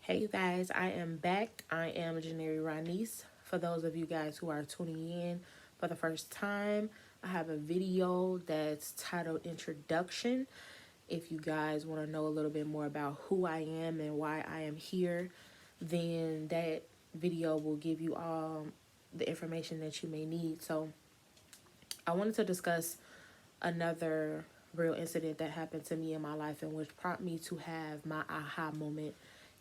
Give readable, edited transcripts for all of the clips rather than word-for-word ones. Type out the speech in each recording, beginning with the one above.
Hey you guys, I am back. I am Janeri Ranice. For those of you guys who are tuning in for the first time, I have a video that's titled Introduction. If you guys want to know a little bit more about who I am and why I am here, then that video will give you all the information that you may need. So, I wanted to discuss another real incident that happened to me in my life and which prompted me to have my aha moment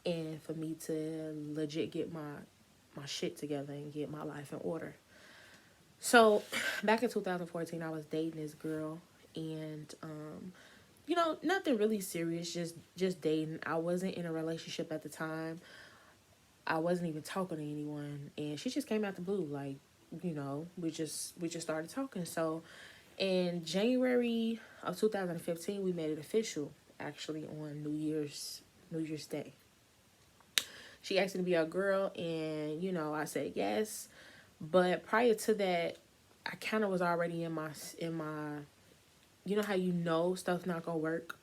and for me to legit get my shit together and get my life in order. So back in 2014, I was dating this girl, and nothing really serious, just dating. I wasn't in a relationship at the time. I wasn't even talking to anyone, and she just came out the blue. Like, we just started talking. So in January of 2015, we made it official. Actually, on New Year's Day, she asked me to be our girl, and I said yes. But prior to that, I kind of was already in my. You know how stuff's not gonna work,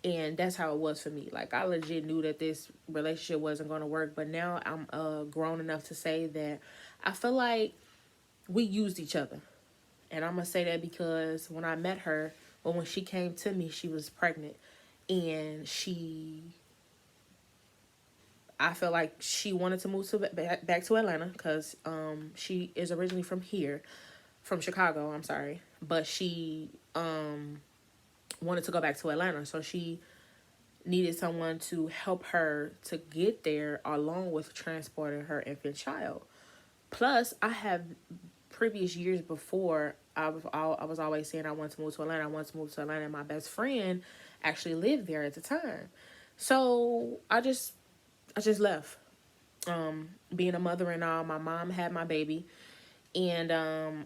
and that's how it was for me. Like, I legit knew that this relationship wasn't gonna work, but now I'm grown enough to say that I feel like we used each other. And I'm gonna say that because when I met her, or when she came to me, she was pregnant, and I feel like she wanted to move to back to Atlanta because she is originally from here, from Chicago. I'm sorry, but she wanted to go back to Atlanta, so she needed someone to help her to get there, along with transporting her infant child. Plus, I have previous years before, I was always saying I want to move to Atlanta. I want to move to Atlanta. And my best friend actually lived there at the time, so I just left. Being a mother and all, my mom had my baby, and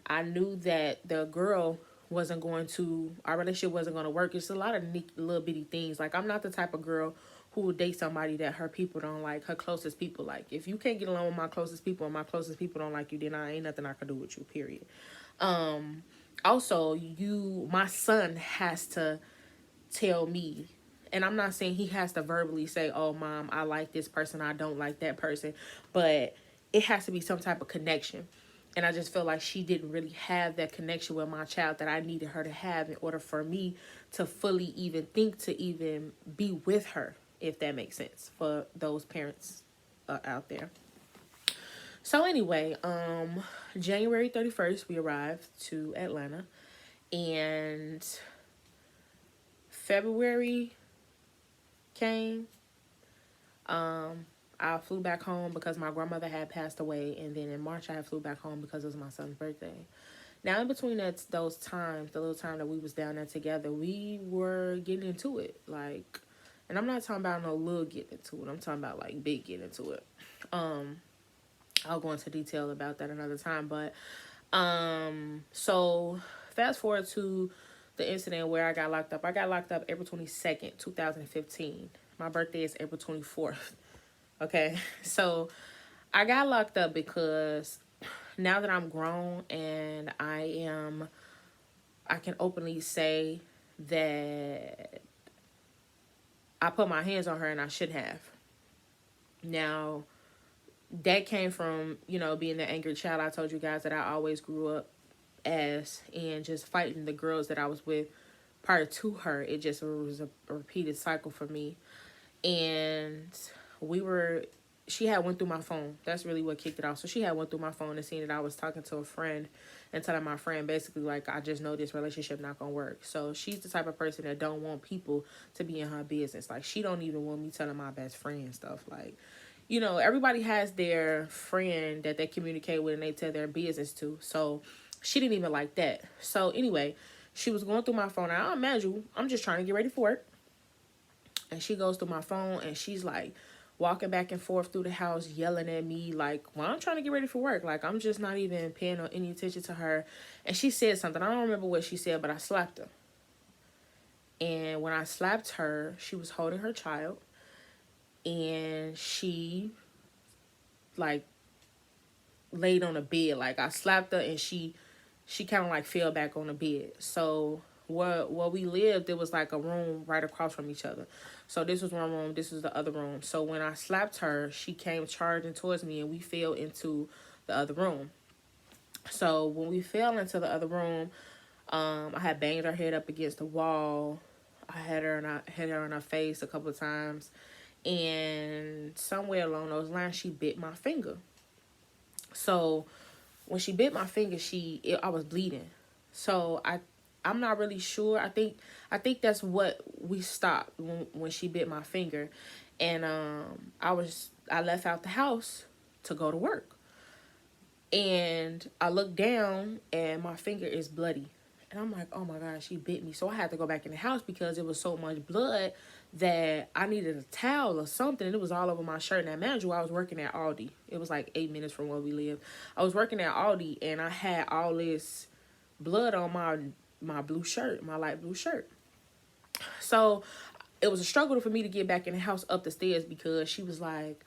I knew that the girl wasn't going to, our relationship wasn't going to work. It's a lot of neat little bitty things. Like, I'm not the type of girl who would date somebody that her people don't like, her closest people like. If you can't get along with my closest people and my closest people don't like you, then I ain't nothing I can do with you, period. Um, Also, my son has to tell me, and I'm not saying he has to verbally say, "Oh, mom, I like this person, I don't like that person," but it has to be some type of connection. And I just feel like she didn't really have that connection with my child that I needed her to have in order for me to fully even think to even be with her, if that makes sense for those parents out there. So anyway, January 31st, we arrived to Atlanta, and February came. I flew back home because my grandmother had passed away, and then in March I flew back home because it was my son's birthday. Now, in between those times, the little time that we was down there together, we were getting into it, like, and I'm not talking about no little getting into it. I'm talking about like big getting into it. Um, I'll go into detail about that another time, but so fast forward to the incident where I got locked up. I got locked up April 22nd, 2015. My birthday is April 24th. Okay, so I got locked up because now that I'm grown and I can openly say that I put my hands on her and I should have. Now, that came from, being the angry child I told you guys that I always grew up as, and just fighting the girls that I was with prior to her. It just was a repeated cycle for me. And we were she had went through my phone. That's really what kicked it off. So she had went through my phone and seen that I was talking to a friend and telling my friend basically like, I just know this relationship not gonna work. So she's the type of person that don't want people to be in her business. Like, she don't even want me telling my best friend stuff. Like, everybody has their friend that they communicate with and they tell their business to. So she didn't even like that. So anyway, she was going through my phone. And I imagine I'm just trying to get ready for work. And she goes through my phone and she's like walking back and forth through the house, yelling at me like, well, I'm trying to get ready for work. Like, I'm just not even paying any attention to her. And she said something. I don't remember what she said, but I slapped her. And when I slapped her, she was holding her child. And she, like, laid on the bed. Like, I slapped her and she kind of like fell back on the bed. So where we lived, there was like a room right across from each other. So this was one room, this was the other room. So when I slapped her, she came charging towards me and we fell into the other room. So when we fell into the other room, I had banged her head up against the wall. I had her in her face a couple of times, and somewhere along those lines, she bit my finger. So when she bit my finger, I was bleeding. So I'm not really sure. I think that's what we stopped when she bit my finger, and I left out the house to go to work, and I looked down and my finger is bloody. And I'm like, oh my God, she bit me. So I had to go back in the house because it was so much blood that I needed a towel or something. And it was all over my shirt. Now, mind you, I was working at Aldi. It was like 8 minutes from where we lived. I was working at Aldi and I had all this blood on my blue shirt, my light blue shirt. So it was a struggle for me to get back in the house up the stairs because she was like,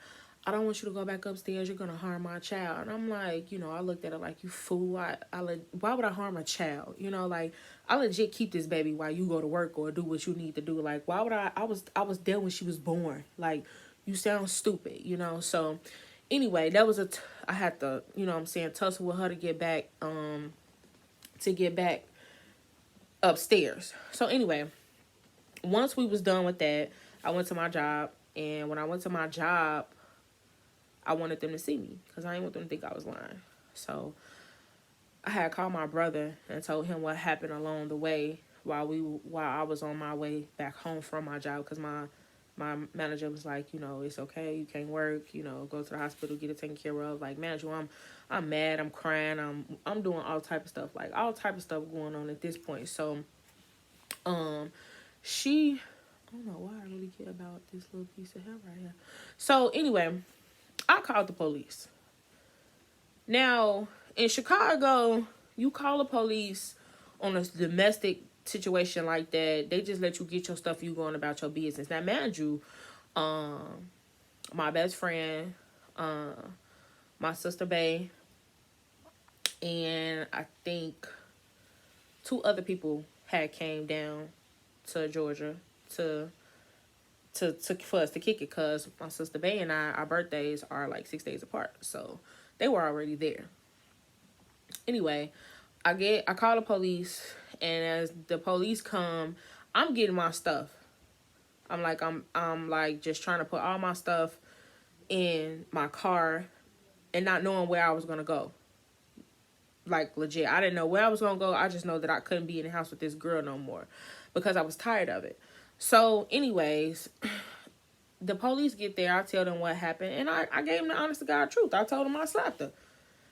I don't want you to go back upstairs. You're going to harm my child. And I'm like, I looked at her like, you fool. Why would I harm a child? Like, I legit keep this baby while you go to work or do what you need to do. Like, why would I was there when she was born. Like, you sound stupid, So, anyway, I had to, tussle with her to get back upstairs. So, anyway, once we was done with that, I went to my job. And when I went to my job, I wanted them to see me because I didn't want them to think I was lying. So I had called my brother and told him what happened along the way while I was on my way back home from my job, because my manager was like, it's okay, you can't work, go to the hospital, get it taken care of. Like, manager, I'm mad, I'm crying, I'm doing all type of stuff, like all type of stuff going on at this point. So she, I don't know why I really care about this little piece of hair right here. So anyway, I called the police. Now, in Chicago, you call the police on a domestic situation like that, they just let you get your stuff, you going about your business. Now, mind you, my best friend, my sister Bay, and I think 2 other people had came down to Georgia for us to kick it, because my sister Bay and our birthdays are like 6 days apart. So they were already there. Anyway, I call the police, and as the police come, I'm getting my stuff. I'm like just trying to put all my stuff in my car and not knowing where I was gonna go. Like, legit, I didn't know where I was gonna go. I just know that I couldn't be in the house with this girl no more because I was tired of it. So anyways, the police get there. I tell them what happened. And I gave them the honest to God truth. I told them I slapped her.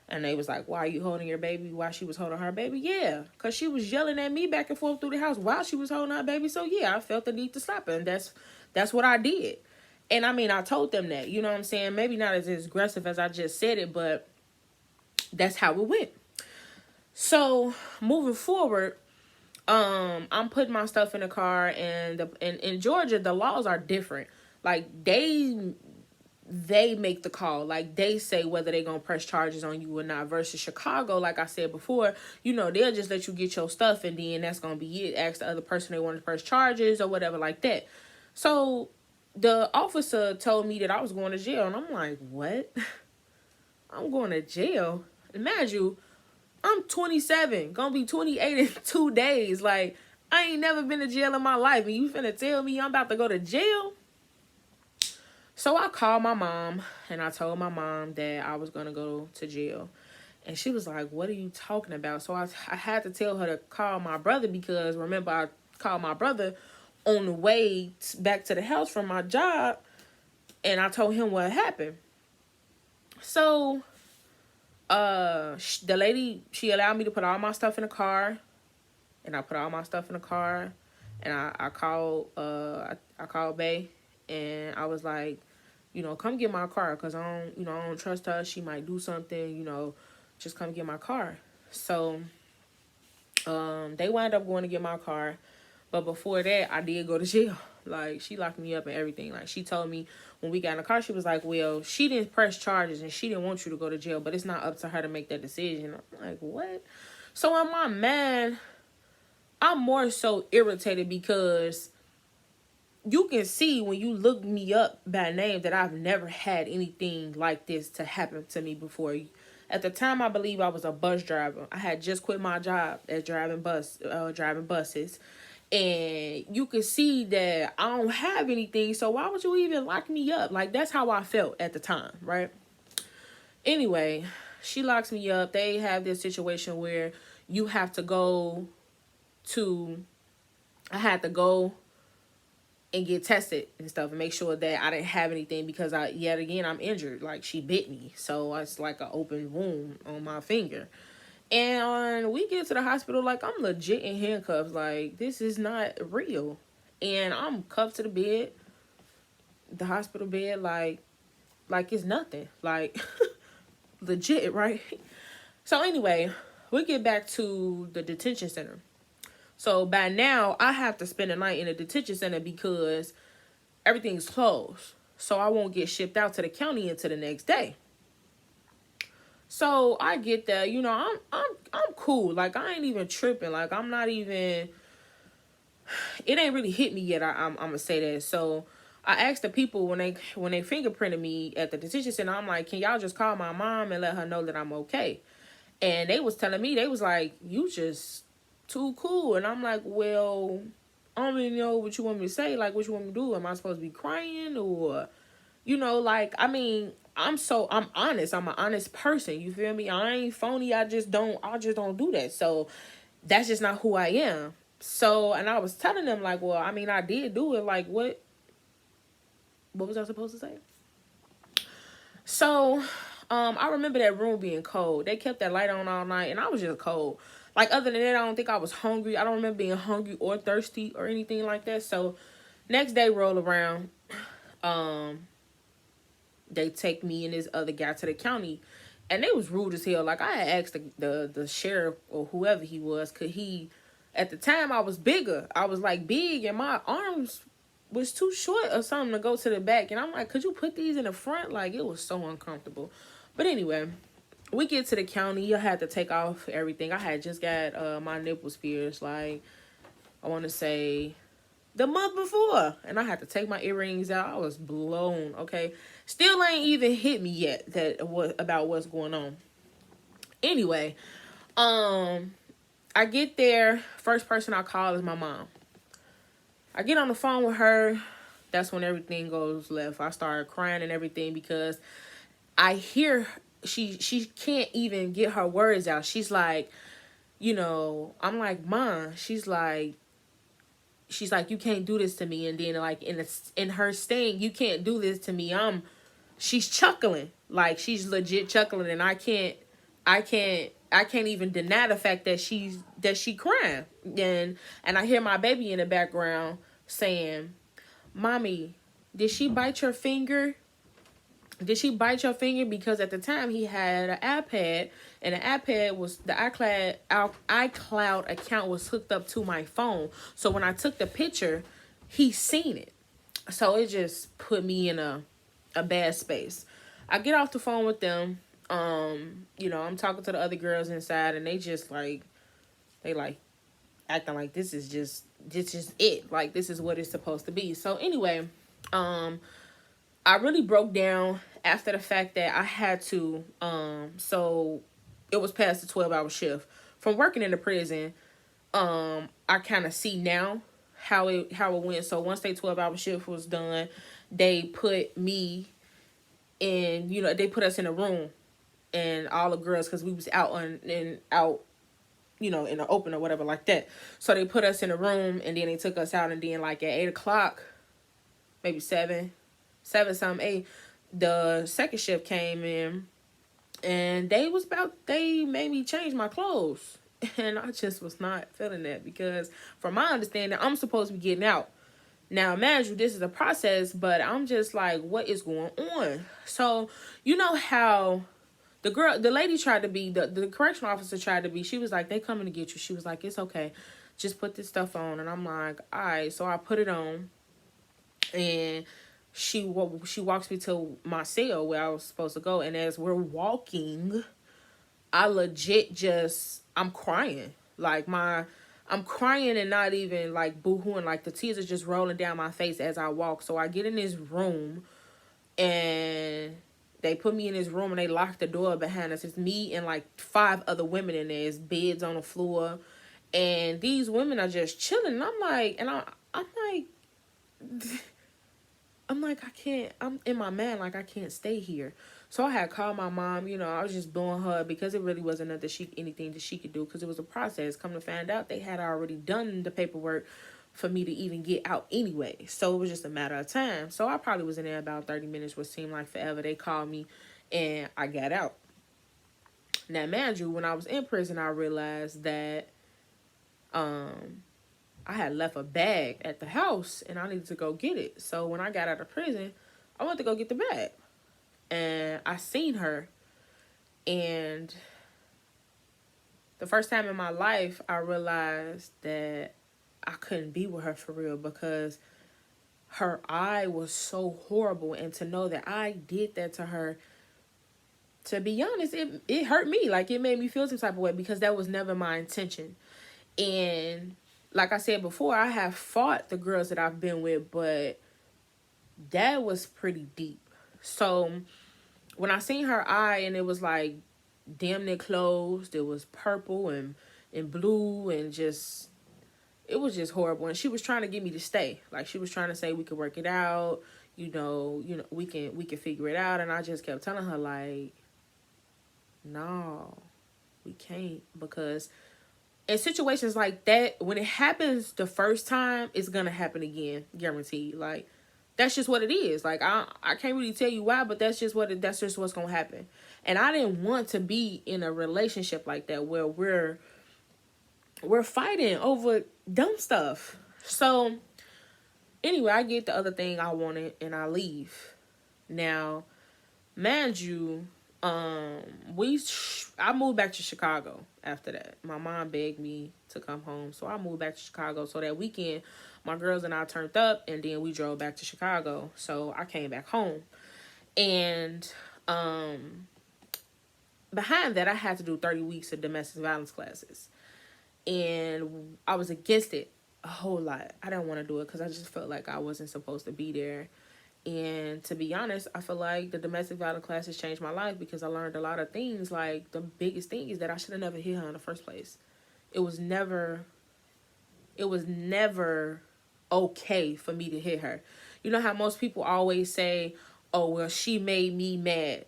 And they was like, why are you holding your baby while she was holding her baby? Yeah, because she was yelling at me back and forth through the house while she was holding her baby. So yeah, I felt the need to slap her. And that's what I did. And I mean, I told them that. You know what I'm saying? Maybe not as aggressive as I just said it, but that's how it went. So moving forward, I'm putting my stuff in the car, and in Georgia, the laws are different. Like, they make the call. Like, they say whether they're going to press charges on you or not, versus Chicago, like I said before, they'll just let you get your stuff, and then that's going to be it. Ask the other person they want to press charges or whatever like that. So the officer told me that I was going to jail, and I'm like, what? I'm going to jail? Imagine you, I'm 27, gonna be 28 in 2 days. Like, I ain't never been to jail in my life, and you finna tell me I'm about to go to jail? So I called my mom, and I told my mom that I was gonna go to jail. And she was like, what are you talking about? So I had to tell her to call my brother, because remember, I called my brother on the way back to the house from my job, and I told him what happened. So the lady, she allowed me to put all my stuff in the car, and I put all my stuff in the car, and I called Bay, and I was like, come get my car, because I don't trust her. She might do something, just come get my car. So they wound up going to get my car, but before that, I did go to jail. Like, she locked me up and everything. Like, she told me when we got in the car, she was like, well, she didn't press charges and she didn't want you to go to jail, but it's not up to her to make that decision. I'm like, what? So in my mind, I'm more so irritated because you can see when you look me up by name that I've never had anything like this to happen to me before. At the time, I believe I was a bus driver. I had just quit my job as driving buses, and you could see that I don't have anything. So why would you even lock me up? Like, that's how I felt at the time, right? Anyway, she locks me up. They have this situation where you have to go to. I had to go and get tested and stuff and make sure that I didn't have anything because yet again I'm injured. Like, she bit me, so it's like an open wound on my finger. And we get to the hospital, like, I'm legit in handcuffs. Like, this is not real. And I'm cuffed to the bed, the hospital bed, like it's nothing. Like, legit, right? So anyway, we get back to the detention center. So by now, I have to spend the night in a detention center because everything's closed. So I won't get shipped out to the county until the next day. So I get there, you know, I'm cool. Like, I ain't even tripping. Like, I'm not even, it ain't really hit me yet. I'm gonna say that. So I asked the people when they fingerprinted me at the detention center, I'm like, can y'all just call my mom and let her know that I'm okay? And they was telling me, they was like, you just too cool. And I'm like, well, I don't really know what you want me to say. Like, what you want me to do? Am I supposed to be crying? Or, you know, like, I mean, I'm honest. I'm an honest person. You feel me? I ain't phony. I just don't do that. So that's just not who I am. So, and I was telling them, like, well, I mean, I did do it. Like, what was I supposed to say? So, I remember that room being cold. They kept that light on all night, and I was just cold. Like, other than that, I don't think I was hungry. I don't remember being hungry or thirsty or anything like that. So, next day roll around, they take me and this other guy to the county, and they was rude as hell. Like, I had asked the sheriff or whoever he was, could he, at the time I was bigger. I was like big, and my arms was too short or something to go to the back. And I'm like, could you put these in the front? Like, it was so uncomfortable. But anyway, we get to the county. I had to take off everything. I had just got my nipples pierced, like, I want to say the month before. And I had to take my earrings out. I was blown, okay? Still ain't even hit me yet about what's going on. Anyway, I get there. First person I call is my mom. I get on the phone with her. That's when everything goes left. I started crying and everything because I hear she can't even get her words out. She's like, you know, I'm like, Mom. She's like, you can't do this to me. And then, like, in her saying, you can't do this to me, she's chuckling. Like, she's legit chuckling, and I can't even deny the fact that she crying. And I hear my baby in the background saying, Mommy, did she bite your finger? Did she bite your finger? Because at the time he had an iPad, and the iPad was the iCloud account was hooked up to my phone. So when I took the picture, he seen it. So it just put me in a bad space. I get off the phone with them. You know, I'm talking to the other girls inside, and they just like, acting like this is it. Like, this is what it's supposed to be. So anyway, I really broke down after the fact that I had to, so it was past the 12-hour shift. From working in the prison, I kind of see now how it went. So once their 12-hour shift was done, they put me in, you know, they put us in a room, and all the girls, because we was out, you know, in the open or whatever like that. So they put us in a room, and then they took us out, and then, like, at 8 o'clock, maybe 7 something, 8, the second shift came in, and they made me change my clothes. And I just was not feeling that, because from my understanding, I'm supposed to be getting out. Now, imagine this is a process, but I'm just like, what is going on? So, you know how the lady tried to be, the correctional officer tried to be, she was like, they coming to get you. She was like, it's okay. Just put this stuff on. And I'm like, all right. So I put it on, and she walks me to my cell where I was supposed to go. And as we're walking, I legit I'm crying. Like, my I'm crying and not even like boo-hooing. Like the tears are just rolling down my face as I walk. So I get in this room and they put me in this room and they lock the door behind us. It's me and like 5 other women in there. There's beds on the floor. And these women are just chilling. And I'm like, I'm like, I can't, I'm in my mind, like, I can't stay here. So I had called my mom, I was just blowing her because it really wasn't anything that she could do because it was a process. Come to find out, they had already done the paperwork for me to even get out anyway. So it was just a matter of time. So I probably was in there about 30 minutes, what seemed like forever. They called me and I got out. Now, mind you, when I was in prison, I realized that I had left a bag at the house and I needed to go get it. So when I got out of prison, I went to go get the bag. And I seen her. And the first time in my life, I realized that I couldn't be with her for real because her eye was so horrible. And to know that I did that to her, to be honest, it hurt me. Like, it made me feel some type of way because that was never my intention. And like I said before, I have fought the girls that I've been with, but that was pretty deep. So when I seen her eye and it was like damn near closed, it was purple and blue and just, it was just horrible. And she was trying to get me to stay. Like, she was trying to say we could work it out, we can figure it out. And I just kept telling her, like, no, we can't, because in situations like that, when it happens the first time, it's gonna happen again, guaranteed. Like, that's just what it is. Like, I can't really tell you why, but that's just what's gonna happen. And I didn't want to be in a relationship like that where we're fighting over dumb stuff. So anyway, I get the other thing I wanted and I leave. Now, mind you, I moved back to Chicago after that. My mom begged me to come home, so I moved back to Chicago. So that weekend, my girls and I turned up, and then we drove back to Chicago. So I came back home, and behind that, I had to do 30 weeks of domestic violence classes, and I was against it a whole lot. I didn't want to do it because I just felt like I wasn't supposed to be there. And to be honest, I feel like the domestic violence classes changed my life because I learned a lot of things. Like, the biggest thing is that I should have never hit her in the first place. It was never okay for me to hit her. You know how most people always say, oh, well, she made me mad.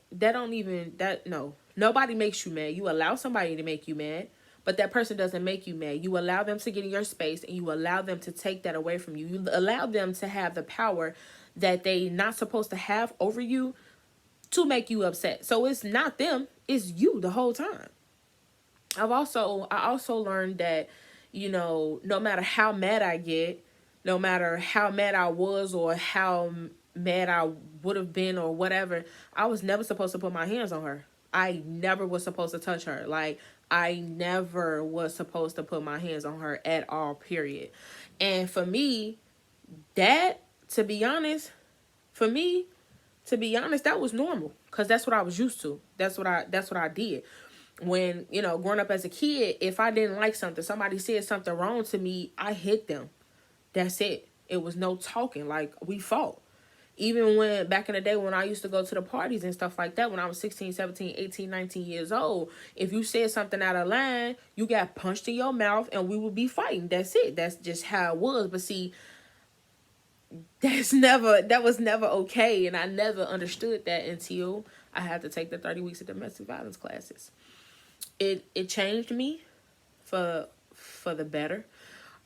No. Nobody makes you mad. You allow somebody to make you mad, but that person doesn't make you mad. You allow them to get in your space and you allow them to take that away from you. You allow them to have the power that they not supposed to have over you to make you upset. So it's not them, it's you the whole time. I also learned that, no matter how mad I get, no matter how mad I was or how mad I would have been or whatever, I was never supposed to put my hands on her. I never was supposed to touch her. Like, I never was supposed to put my hands on her at all, period. And for me, that, to be honest, that was normal because that's what I was used to. That's what I did. When, growing up as a kid, if I didn't like something, somebody said something wrong to me, I hit them. That's it. It was no talking. Like, we fought. Even when back in the day when I used to go to the parties and stuff like that, when I was 16, 17, 18, 19 years old, if you said something out of line, you got punched in your mouth and we would be fighting. That's it. That's just how it was. But see, that was never okay. And I never understood that until I had to take the 30 weeks of domestic violence classes. It changed me for the better.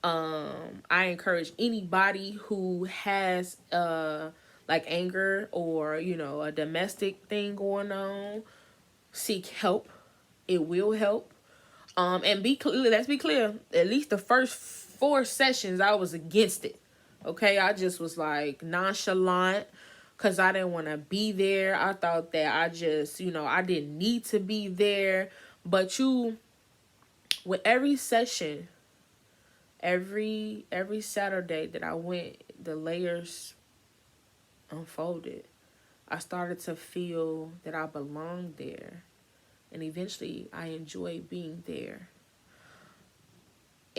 I encourage anybody who has like anger or a domestic thing going on, seek help. It will help. And let's be clear. At least the first 4 sessions, I was against it. Okay, I just was like nonchalant because I didn't want to be there. I thought that I just, I didn't need to be there. But with every session, every Saturday that I went, the layers unfolded. I started to feel that I belonged there. And eventually I enjoyed being there.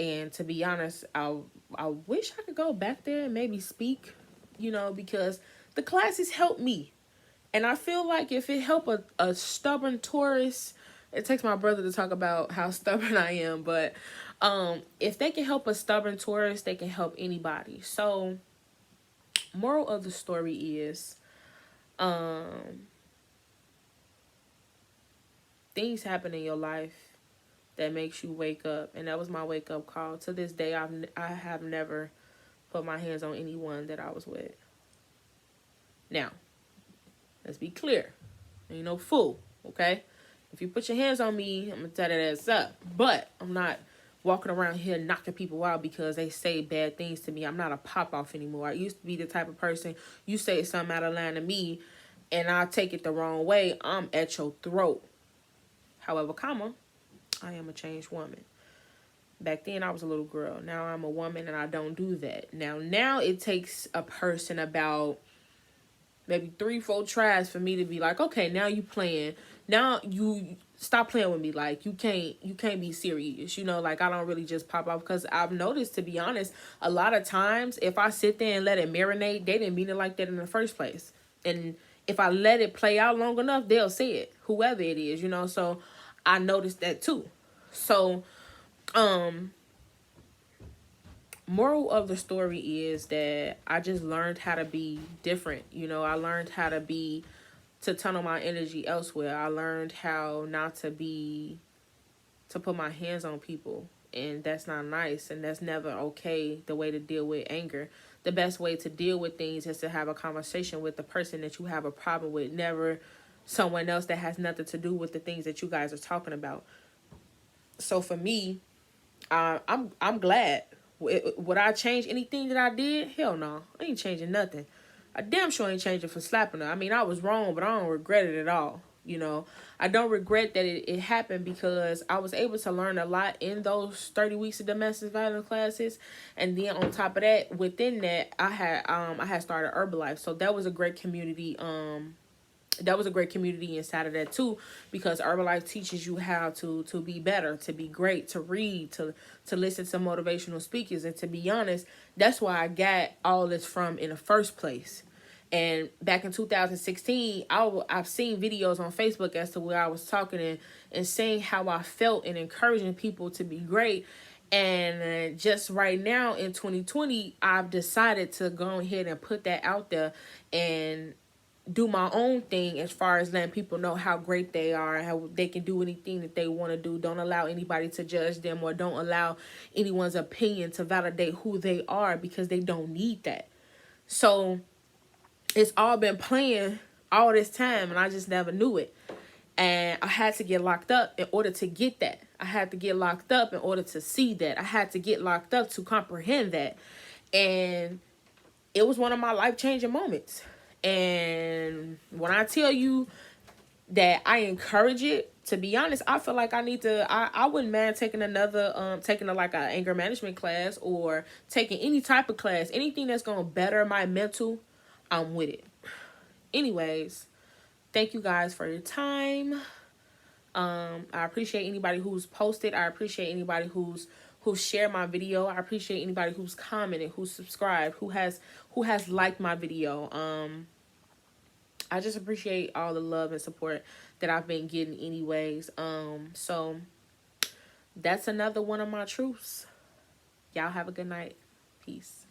And to be honest, I wish I could go back there and maybe speak, because the classes helped me. And I feel like if it helped a stubborn tourist, it takes my brother to talk about how stubborn I am, but if they can help a stubborn tourist, they can help anybody. So, moral of the story is, things happen in your life that makes you wake up, and that was my wake up call. To this day, I have never put my hands on anyone that I was with. Now, let's be clear. Ain't no fool, okay? If you put your hands on me, I'm gonna tie that ass up. But I'm not walking around here knocking people out because they say bad things to me. I'm not a pop off anymore. I used to be the type of person, you say something out of line to me and I take it the wrong way, I'm at your throat. However, I am a changed woman. Back then I was a little girl. Now I'm a woman and I don't do that. Now it takes a person about maybe 3-4 tries for me to be like, okay, now you playing. Now you stop playing with me. Like you can't be serious. Like I don't really just pop off, because I've noticed, to be honest, a lot of times if I sit there and let it marinate, they didn't mean it like that in the first place. And if I let it play out long enough, they'll say it, whoever it is, So I noticed that too. So, moral of the story is that I just learned how to be different. I learned how to tunnel my energy elsewhere. I learned how not to put my hands on people. And that's not nice. And that's never okay, the way to deal with anger. The best way to deal with things is to have a conversation with the person that you have a problem with. Never someone else that has nothing to do with the things that you guys are talking about. So for me, I'm glad. Would I change anything that I did? Hell no. I ain't changing nothing. I damn sure ain't changing for slapping her. I mean, I was wrong, but I don't regret it at all. I don't regret that it happened, because I was able to learn a lot in those 30 weeks of domestic violence classes. And then on top of that, within that, I had started Herbalife. So that was a great community. That was a great community inside of that too, because Herbalife teaches you how to be better, to be great, to read, to listen to motivational speakers. And to be honest, that's why I got all this from in the first place. And back in 2016, I've seen videos on Facebook as to where I was talking and saying how I felt and encouraging people to be great. And just right now in 2020, I've decided to go ahead and put that out there and do my own thing, as far as letting people know how great they are, how they can do anything that they want to do. Don't allow anybody to judge them, or don't allow anyone's opinion to validate who they are, because they don't need that. So it's all been playing all this time, and I just never knew it. And I had to get locked up in order to get that. I had to get locked up in order to see that. I had to get locked up to comprehend that. And it was one of my life-changing moments. And when I tell you that I encourage it, to be honest, I feel like I need to, I wouldn't mind taking taking like an anger management class, or taking any type of class, anything that's going to better my mental, I'm with it. Anyways, thank you guys for your time. I appreciate anybody who's posted. I appreciate anybody who's shared my video. I appreciate anybody who's commented, who's subscribed, who has liked my video. I just appreciate all the love and support that I've been getting anyways. So that's another one of my truths. Y'all have a good night. Peace.